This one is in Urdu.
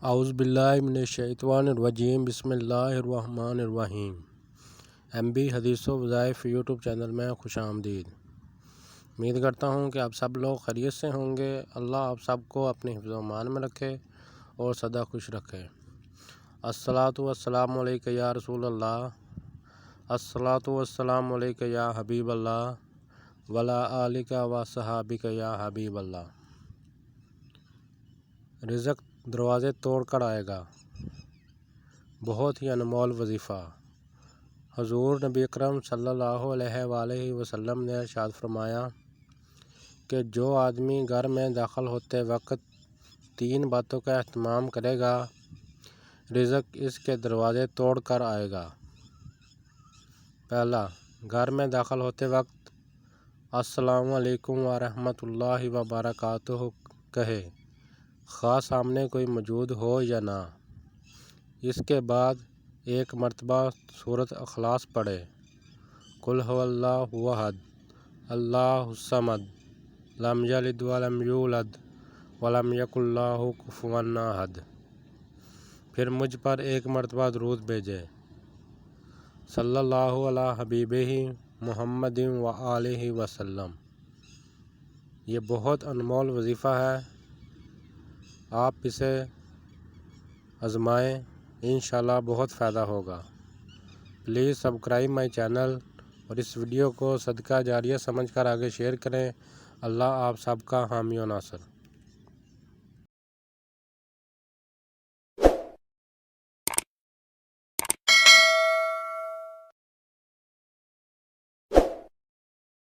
اعوذ باللہ من الشیطان الرجیم بسم اللہ الرحمن الرحیم۔ MB حدیث و وظائف یوٹیوب چینل میں خوش آمدید۔ امید کرتا ہوں کہ آپ سب لوگ خیریت سے ہوں گے۔ اللہ آپ سب کو اپنے حفظ و امان میں رکھے اور سدا خوش رکھے۔ الصلاۃ والسلام علیک یا رسول اللہ، الصلاۃ والسلام علیک یا حبیب اللہ وعلی آلک و صحابک یا حبیب اللہ۔ رزق دروازے توڑ کر آئے گا، بہت ہی انمول وظیفہ۔ حضور نبی اکرم صلی اللہ علیہ وآلہ وسلم نے ارشاد فرمایا کہ جو آدمی گھر میں داخل ہوتے وقت 3 باتوں کا اہتمام کرے گا، رزق اس کے دروازے توڑ کر آئے گا۔ پہلا، گھر میں داخل ہوتے وقت السلام علیکم ورحمۃ اللہ وبرکاتہ کہے، خواہ سامنے کوئی موجود ہو یا نہ۔ اس کے بعد 1 مرتبہ سورۃ اخلاص پڑھے، قل هو اللہ احد اللہ الصمد لم یلد ولم یولد ولم یکن لہ کفوا احد۔ پھر مجھ پر 1 مرتبہ درود بھیجے، صلی اللہ علی حبیبہ محمد وآلہ وسلم۔ یہ بہت انمول وظیفہ ہے، آپ اسے آزمائیں، انشاءاللہ بہت فائدہ ہوگا۔ پلیز سبسکرائب مائی چینل اور اس ویڈیو کو صدقہ جاریہ سمجھ کر آگے شیئر کریں۔ اللہ آپ سب کا حامی و ناصر۔